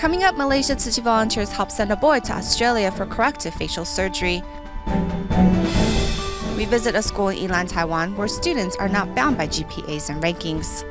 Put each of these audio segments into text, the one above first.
Coming up, Malaysia Tzu Chi volunteers help send a boy to Australia for corrective facial surgery. We visit a school in Yilan, Taiwan, where students are not bound by GPAs and rankings.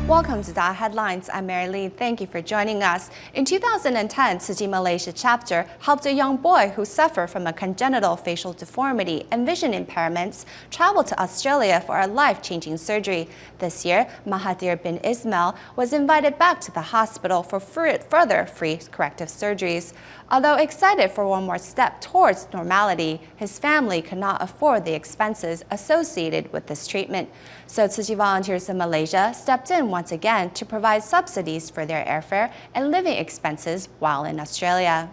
Welcome to DaAi Headlines. I'm Mary Lee. Thank you for joining us. In 2010, Tzu Chi Malaysia chapter helped a young boy who suffered from a congenital facial deformity and vision impairments travel to Australia for a life-changing surgery. This year, Mahathir bin Ismail was invited back to the hospital for further free corrective surgeries. Although excited for one more step towards normality, his family could not afford the expenses associated with this treatment. So Tzu Chi volunteers in Malaysia stepped in once again to provide subsidies for their airfare and living expenses while in Australia.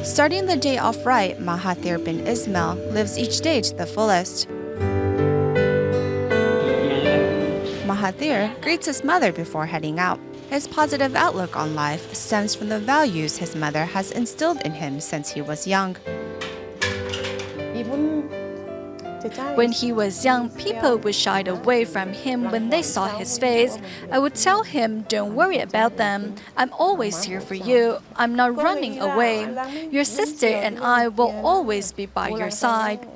Starting the day off right, Mahathir bin Ismail lives each day to the fullest. Mahathir greets his mother before heading out. His positive outlook on life stems from the values his mother has instilled in him since he was young. When he was young, people would shy away from him when they saw his face. I would tell him, "Don't worry about them. I'm always here for you. I'm not running away. Your sister and I will always be by your side."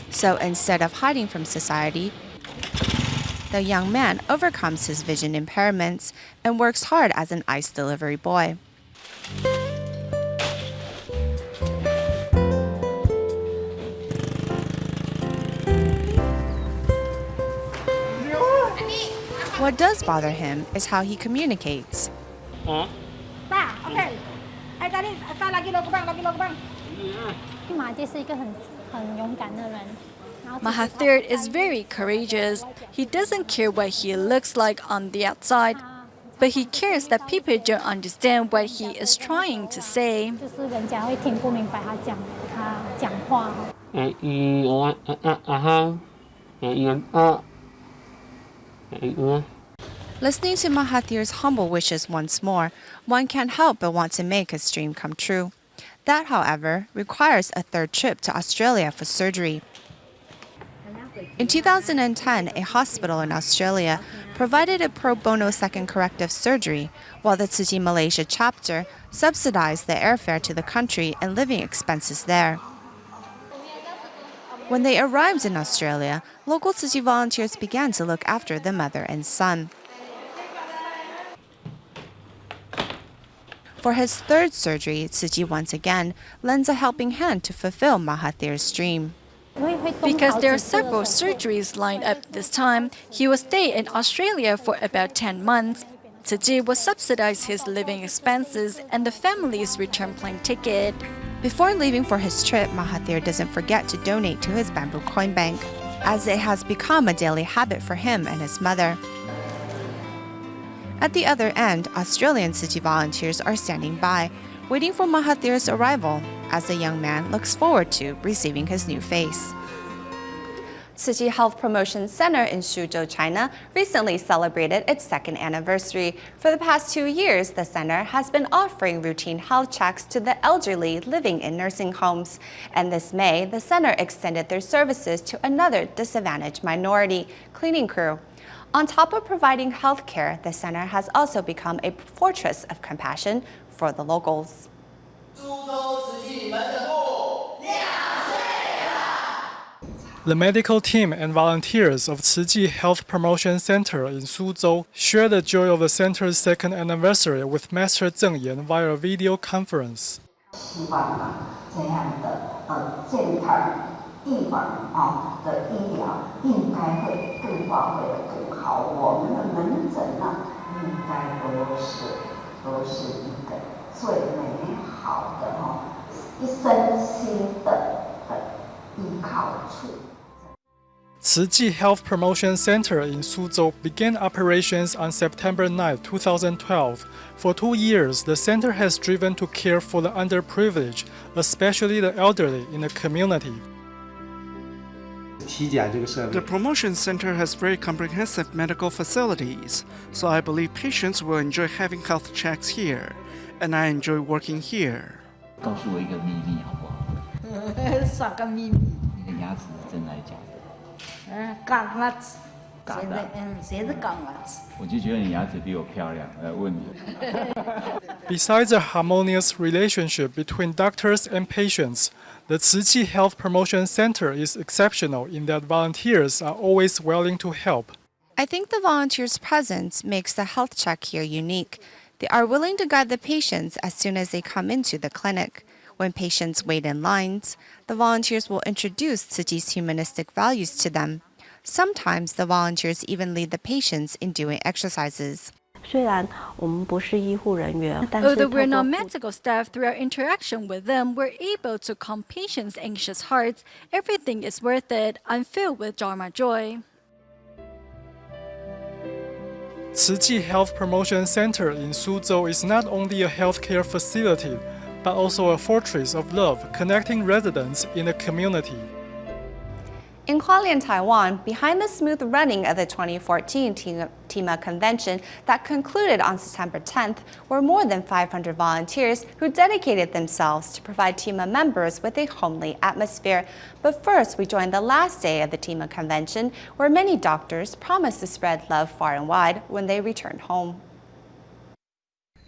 So instead of hiding from society, the young man overcomes his vision impairments and works hard as an ice delivery boy. What does bother him is how he communicates. Mahathir is very courageous. He doesn't care what he looks like on the outside, but he cares that people don't understand what he is trying to say. Listening to Mahathir's humble wishes once more, one can't help but want to make his dream come true. That, however, requires a third trip to Australia for surgery. In 2010, a hospital in Australia provided a pro bono second corrective surgery, while the Tzu Chi Malaysia chapter subsidized the airfare to the country and living expenses there. When they arrived in Australia, local Tzu Chi volunteers began to look after the mother and son. For his third surgery, Tzu Chi once again lends a helping hand to fulfill Mahathir's dream. Because there are several surgeries lined up this time, he will stay in Australia for about 10 months. Tzu Chi will subsidize his living expenses and the family's return plane ticket. Before leaving for his trip, Mahathir doesn't forget to donate to his bamboo coin bank, as it has become a daily habit for him and his mother. At the other end, Australian Tzu Chi volunteers are standing by, waiting for Mahathir's arrival, as the young man looks forward to receiving his new face. Tzu Chi Health Promotion Center in Suzhou, China, recently celebrated its second anniversary. For the past 2 years, the center has been offering routine health checks to the elderly living in nursing homes. And this May, the center extended their services to another disadvantaged minority, cleaning crew. On top of providing health care, the center has also become a fortress of compassion for the locals. The medical team and volunteers of Tzu Chi Health Promotion Center in Suzhou shared the joy of the center's second anniversary with Master Zeng Yan via video conference. Tzu Chi Health Promotion Center in Suzhou began operations on September 9, 2012. For 2 years, the center has striven to care for the underprivileged, especially the elderly in the community. The promotion center has very comprehensive medical facilities, so I believe patients will enjoy having health checks here, and I enjoy working here. 告诉我一个秘密好不好？啥个秘密？你的牙齿是真的假的？港牙齿。假的。谁是港牙齿？我就觉得你牙齿比我漂亮，我要问你。Besides a harmonious relationship between doctors and patients, the Tzu Chi Health Promotion Center is exceptional in that volunteers are always willing to help. I think the volunteers' presence makes the health check here unique. They are willing to guide the patients as soon as they come into the clinic. When patients wait in lines, the volunteers will introduce Tzu Chi's humanistic values to them. Sometimes the volunteers even lead the patients in doing exercises. Although we're not medical staff, through our interaction with them, we're able to calm patients' anxious hearts. Everything is worth it. I'm filled with Dharma joy. Tzu Chi Health Promotion Center in Suzhou is not only a healthcare facility, but also a fortress of love connecting residents in the community. In Hualien, Taiwan, behind the smooth running of the 2014 TIMA Convention that concluded on September 10th were more than 500 volunteers who dedicated themselves to provide TIMA members with a homely atmosphere. But first, we joined the last day of the TIMA Convention, where many doctors promised to spread love far and wide when they returned home.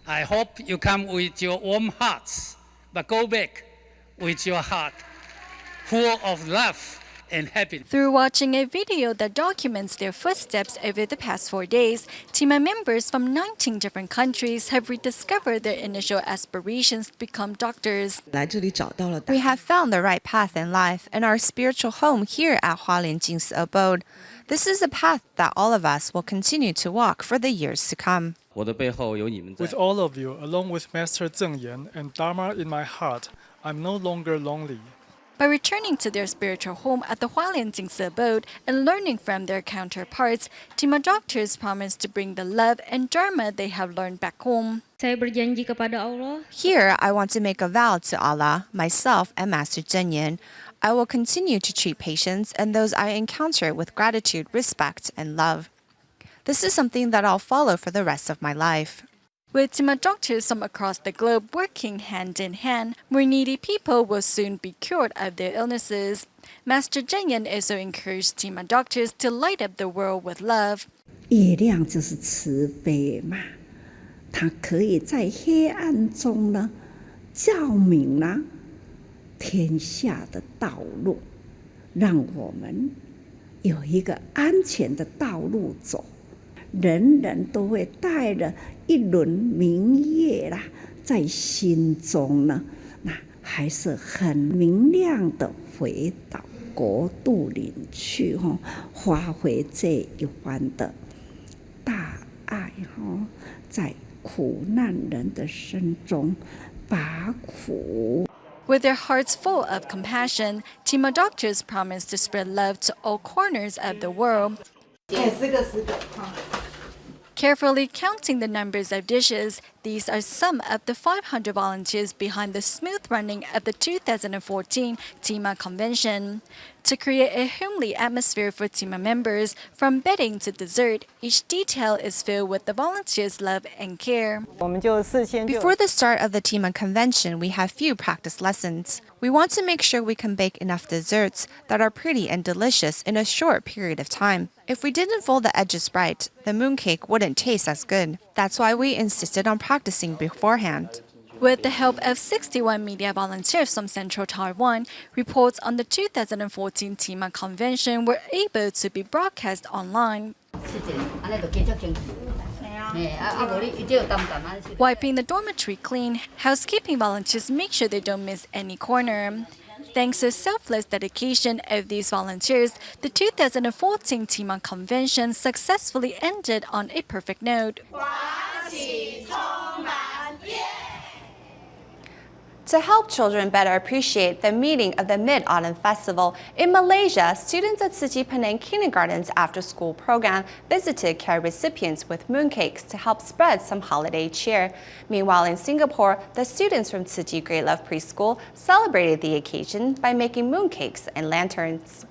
I hope you come with your warm hearts, but go back with your heart full of love and happiness. Through watching a video that documents their footsteps over the past 4 days, TIMA members from 19 different countries have rediscovered their initial aspirations to become doctors. We have found the right path in life and our spiritual home here at Hualien Jing's abode. This is a path that all of us will continue to walk for the years to come. With all of you, along with Master Zeng Yan and Dharma in my heart, I'm no longer lonely. By returning to their spiritual home at the Hualien Jing's abode and learning from their counterparts, TIMA doctors promise to bring the love and dharma they have learned back home. Here, I want to make a vow to Allah, myself, and Master Zeng Yan. I will continue to treat patients and those I encounter with gratitude, respect, and love. This is something that I'll follow for the rest of my life. With TIMA doctors from across the globe working hand in hand, more needy people will soon be cured of their illnesses. Master Zeng Yan also encouraged TIMA doctors to light up the world with love. 月亮就是慈悲嘛，它可以在黑暗中呢，照明了天下的道路，让我们有一个安全的道路走。人人都会带着一轮明月啦，在心中呢，那还是很明亮的回到国度里去发挥这一番的大爱在苦难人的身中拔苦。With their hearts full of compassion, TIMA doctors promise to spread love to all corners of the world. Carefully counting the numbers of dishes, these are some of the 500 volunteers behind the smooth running of the 2014 TIMA Convention. To create a homely atmosphere for TIMA members, from bedding to dessert, each detail is filled with the volunteers' love and care. Before the start of the TIMA Convention, we have few practice lessons. We want to make sure we can bake enough desserts that are pretty and delicious in a short period of time. If we didn't fold the edges right, the mooncake wouldn't taste as good. That's why we insisted on practicing beforehand. With the help of 61 media volunteers from Central Taiwan, reports on the 2014 TIMA Convention were able to be broadcast online. Wiping the dormitory clean, housekeeping volunteers make sure they don't miss any corner. Thanks to selfless dedication of these volunteers, the 2014 TIMA Convention successfully ended on a perfect note. To help children better appreciate the meaning of the Midautumn Festival, in Malaysia, students at Tzu Chi Penang Kindergarten's after-school program visited care recipients with mooncakes to help spread some holiday cheer. Meanwhile, in Singapore, the students from Tzu Chi Great Love Preschool celebrated the occasion by making mooncakes and lanterns.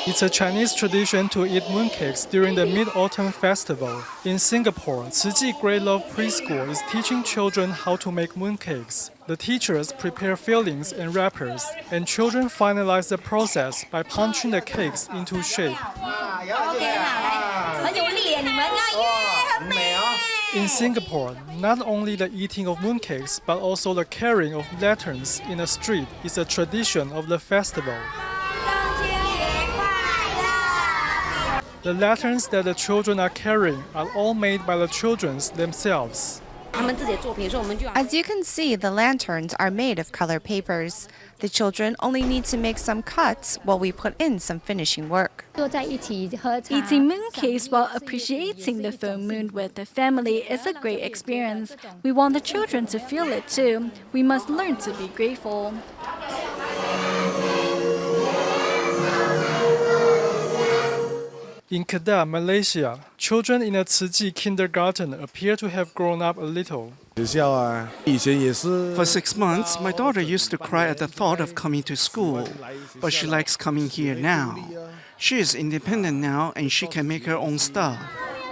It's a Chinese tradition to eat mooncakes during the Midautumn Festival. In Singapore, Tzu Chi Great Love Preschool is teaching children how to make mooncakes. The teachers prepare fillings and wrappers, and children finalize the process by punching the cakes into shape. In Singapore, not only the eating of mooncakes, but also the carrying of lanterns in the street is a tradition of the festival. The lanterns that the children are carrying are all made by the children themselves. As you can see, the lanterns are made of color papers. The children only need to make some cuts while we put in some finishing work. Eating mooncakes while appreciating the full moon with the family is a great experience. We want the children to feel it too. We must learn to be grateful. In Kedah, Malaysia, children in a Tzu Chi kindergarten appear to have grown up a little. For 6 months, my daughter used to cry at the thought of coming to school, but she likes coming here now. She is independent now and she can make her own stuff.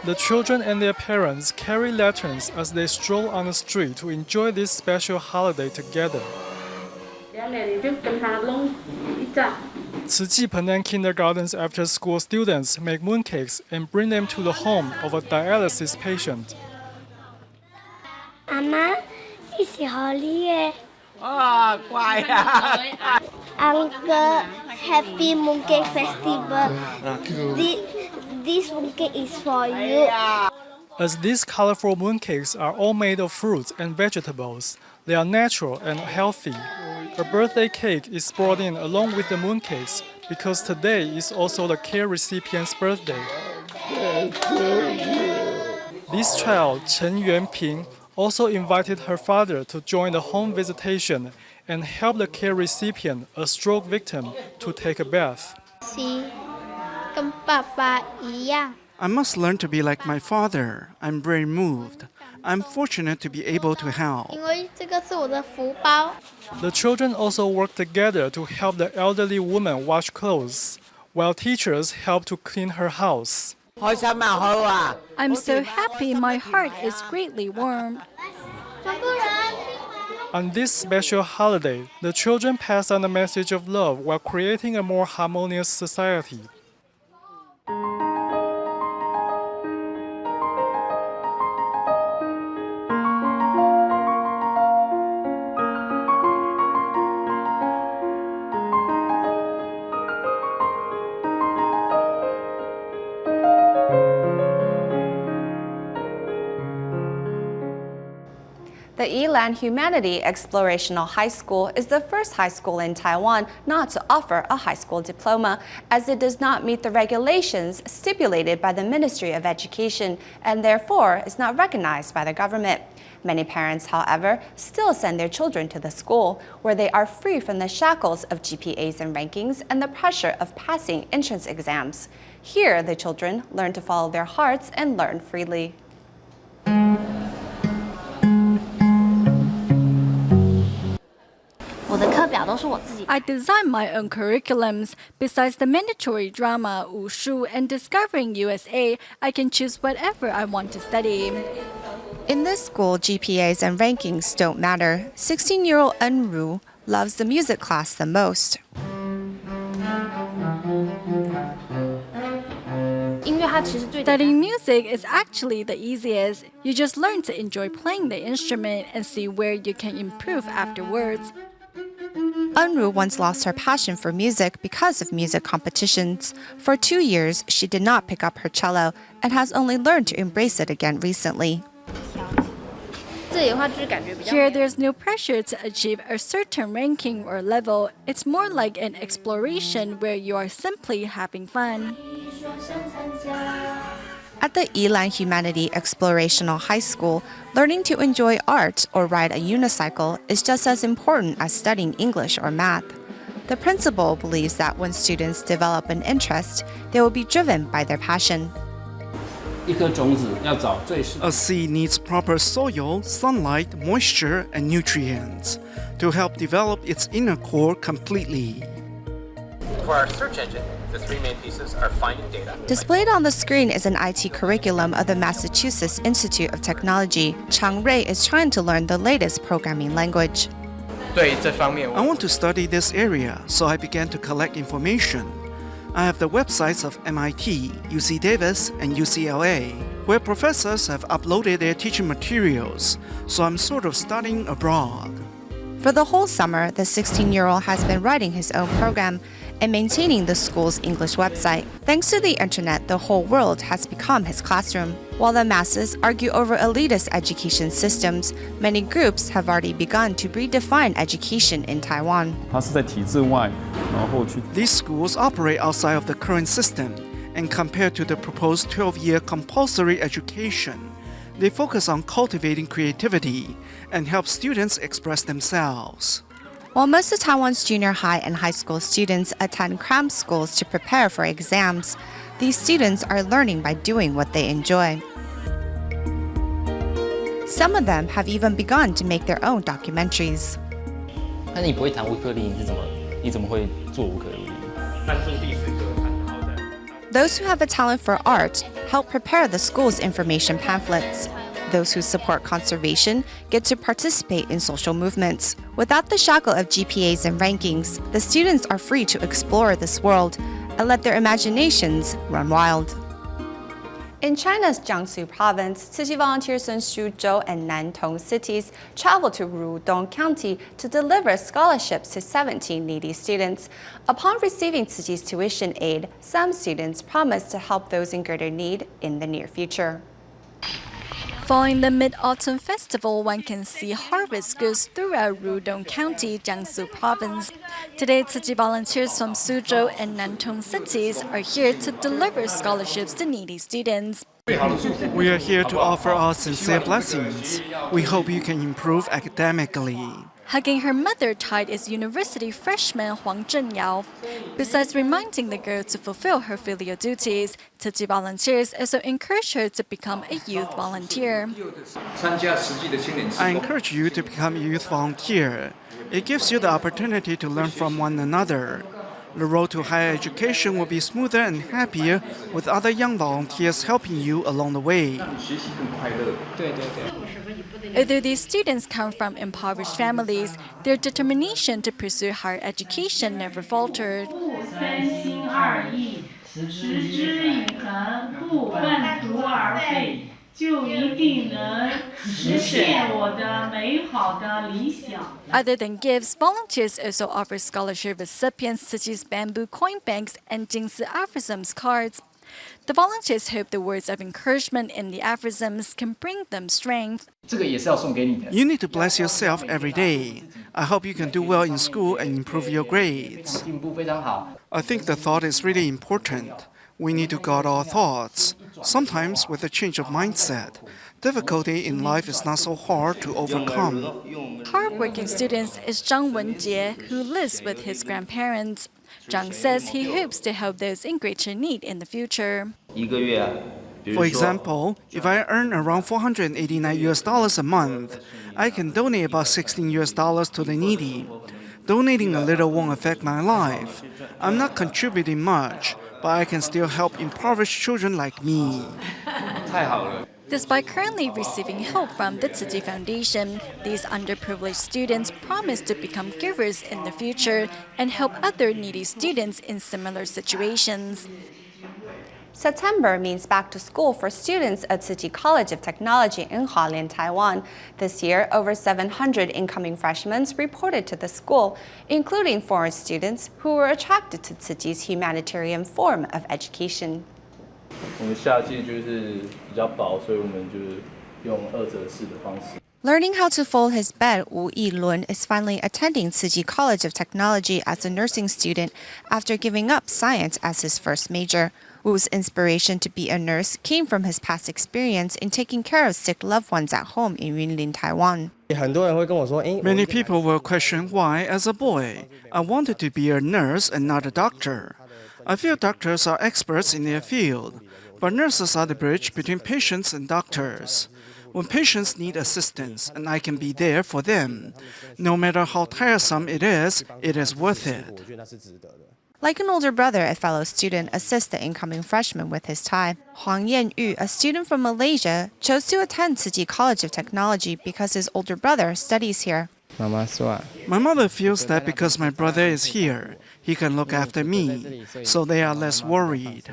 The children and their parents carry lanterns as they stroll on the street to enjoy this special holiday together. Tzu Chi Penang kindergarten's after-school students make mooncakes and bring them to the home of a dialysis patient. Mama, it's Holly. Uncle, happy mooncake festival. This mooncake is for you. As these colorful mooncakes are all made of fruits and vegetables, they are natural and healthy. A birthday cake is brought in along with the mooncakes because today is also the care recipient's birthday. This child, Chen Yuanping, also invited her father to join the home visitation and help the care recipient, a stroke victim, to take a bath. I must learn to be like my father. I'm very moved. I'm fortunate to be able to help. The children also work together to help the elderly woman wash clothes, while teachers help to clean her house. I'm so happy, my heart is greatly warmed. On this special holiday, the children pass on the message of love while creating a more harmonious society. The Yilan Humanity Explorational High School is the first high school in Taiwan not to offer a high school diploma, as it does not meet the regulations stipulated by the Ministry of Education and therefore is not recognized by the government. Many parents, however, still send their children to the school, where they are free from the shackles of GPAs and rankings and the pressure of passing entrance exams. Here, the children learn to follow their hearts and learn freely. I design my own curriculums. Besides the mandatory drama, wushu, and discovering USA, I can choose whatever I want to study. In this school, GPAs and rankings don't matter. 16-year-old Enru loves the music class the most. Studying music is actually the easiest. You just learn to enjoy playing the instrument and see where you can improve afterwards. Enru once lost her passion for music because of music competitions. For 2 years, she did not pick up her cello and has only learned to embrace it again recently. Here, there's no pressure to achieve a certain ranking or level. It's more like an exploration where you are simply having fun. At the Yilan Humanity Explorational High School, learning to enjoy art or ride a unicycle is just as important as studying English or math. The principal believes that when students develop an interest, they will be driven by their passion. A seed needs proper soil, sunlight, moisture, and nutrients to help develop its inner core completely. For our search engine, the three main pieces are finding data. Displayed on the screen is an IT curriculum of the Massachusetts Institute of Technology. Chang Rui is trying to learn the latest programming language. I want to study this area, so I began to collect information. I have the websites of MIT, UC Davis, and UCLA, where professors have uploaded their teaching materials, so I'm sort of studying abroad. For the whole summer, the 16-year-old has been writing his own program and maintaining the school's English website. Thanks to the internet, the whole world has become his classroom. While the masses argue over elitist education systems, many groups have already begun to redefine education in Taiwan. These schools operate outside of the current system, and compared to the proposed 12-year compulsory education, they focus on cultivating creativity and help students express themselves. While most of Taiwan's junior high and high school students attend cram schools to prepare for exams, these students are learning by doing what they enjoy. Some of them have even begun to make their own documentaries. Those who have a talent for art help prepare the school's information pamphlets. Those who support conservation get to participate in social movements. Without the shackle of GPAs and rankings, the students are free to explore this world and let their imaginations run wild. In China's Jiangsu province, Tzu Chi volunteers in Suzhou and Nantong cities travel to Rudong County to deliver scholarships to 17 needy students. Upon receiving Tzu Chi's tuition aid, some students promise to help those in greater need in the near future. Following the Midautumn Festival, one can see harvest goods throughout Rudong County, Jiangsu province. Today, Tzu Chi volunteers from Suzhou and Nantong cities are here to deliver scholarships to needy students. We are here to offer our sincere blessings. We hope you can improve academically. Hugging her mother tight is university freshman Huang Zhenyao. Besides reminding the girl to fulfill her filial duties, Tzu Chi volunteers also encourage her to become a youth volunteer. I encourage you to become a youth volunteer. It gives you the opportunity to learn from one another. The road to higher education will be smoother and happier with other young volunteers helping you along the way. Although these students come from impoverished families, their determination to pursue higher education never faltered. Other than gifts, volunteers also offer scholarship recipients Tzu Chi's bamboo coin banks and Jingsi aphorisms cards. The volunteers hope the words of encouragement in the aphorisms can bring them strength. You need to bless yourself every day. I hope you can do well in school and improve your grades. I think the thought is really important. We need to guard our thoughts. Sometimes, with a change of mindset, difficulty in life is not so hard to overcome. Hardworking student is Zhang Wenjie, who lives with his grandparents. Zhang says he hopes to help those in greater need in the future. For example, if I earn around $489 a month, I can donate about $16 to the needy. Donating a little won't affect my life. I'm not contributing much, but I can still help impoverished children like me. Despite currently receiving help from the Tzu Chi Foundation, these underprivileged students promise to become givers in the future and help other needy students in similar situations. September means back to school for students at Tzu Chi College of Technology in Hualien, Taiwan. This year, over 700 incoming freshmen reported to the school, including foreign students who were attracted to Tzu Chi's humanitarian form of education. 我们夏季就是比较薄，所以我们就是用2折式的方式。 Learning how to fold his bed, Wu Yilun is finally attending Tzu Chi College of Technology as a nursing student after giving up science as his first major. Wu's inspiration to be a nurse came from his past experience in taking care of sick loved ones at home in Yunlin, Taiwan. Many people will question why, as a boy, I wanted to be a nurse and not a doctor. I feel doctors are experts in their field, but nurses are the bridge between patients and doctors. When patients need assistance and I can be there for them, no matter how tiresome it is worth it. Like an older brother, a fellow student assists the incoming freshman with his tie. Huang Yanyu, a student from Malaysia, chose to attend Tzu Chi College of Technology because his older brother studies here. My mother feels that because my brother is here, he can look after me, so they are less worried.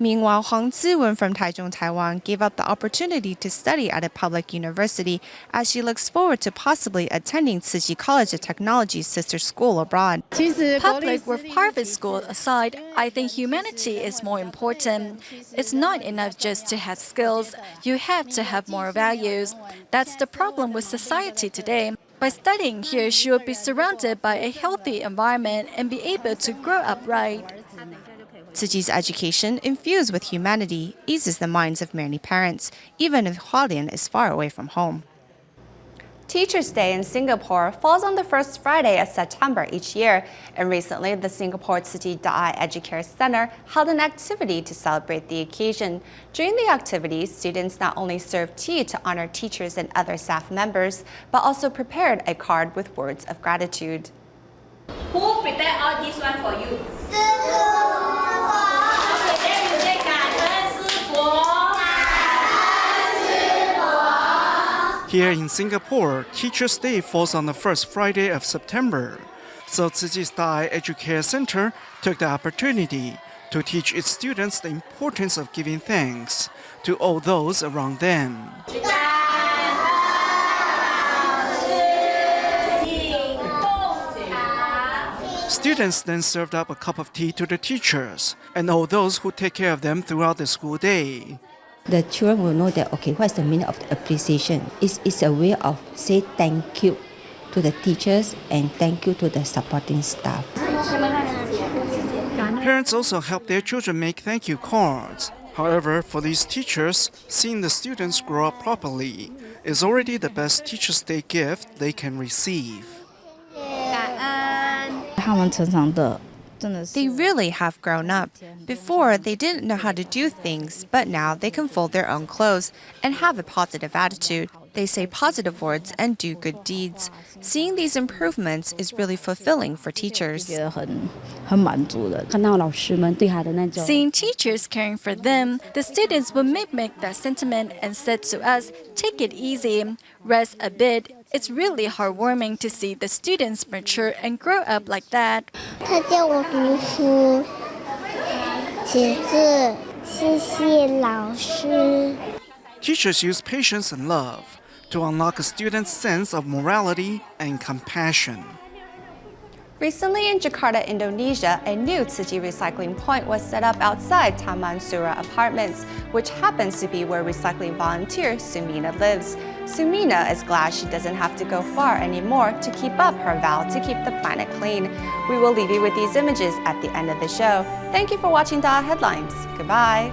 Meanwhile, Huang Ziwen from Taichung, Taiwan, gave up the opportunity to study at a public university as she looks forward to possibly attending Tzu Chi College of Technology's sister school abroad. Public or private school aside, I think humanity is more important. It's not enough just to have skills. You have to have more values. That's the problem with society today. By studying here, she will be surrounded by a healthy environment and be able to grow up right. Tzu Chi's education, infused with humanity, eases the minds of many parents, even if Hualien is far away from home. Teachers' Day in Singapore falls on the first Friday of September each year, and recently the Singapore Tzu Chi DaAi Educare Center held an activity to celebrate the occasion. During the activity, students not only served tea to honor teachers and other staff members, but also prepared a card with words of gratitude. Who prepared all this one for you? Here in Singapore, Teachers' Day falls on the first Friday of September. So Tzu Chi's DaAi Educare Center took the opportunity to teach its students the importance of giving thanks to all those around them. Students then served up a cup of tea to the teachers and all those who take care of them throughout the school day. The children will know that, okay, what's the meaning of the appreciation? It's a way of say thank you to the teachers and thank you to the supporting staff. Parents also help their children make thank you cards. However, for these teachers, seeing the students grow up properly is already the best Teachers' Day gift they can receive. They really have grown up. Before, they didn't know how to do things, but now they can fold their own clothes and have a positive attitude. They say positive words and do good deeds. Seeing these improvements is really fulfilling for teachers. Seeing teachers caring for them, the students will mimic that sentiment and said to us, take it easy, rest a bit. It's really heartwarming to see the students mature and grow up like that. Teachers use patience and love to unlock a student's sense of morality and compassion. Recently in Jakarta, Indonesia, a new Tzu Chi recycling point was set up outside Taman Sura Apartments, which happens to be where recycling volunteer Sumina lives. Sumina is glad she doesn't have to go far anymore to keep up her vow to keep the planet clean. We will leave you with these images at the end of the show. Thank you for watching DaAi Headlines. Goodbye.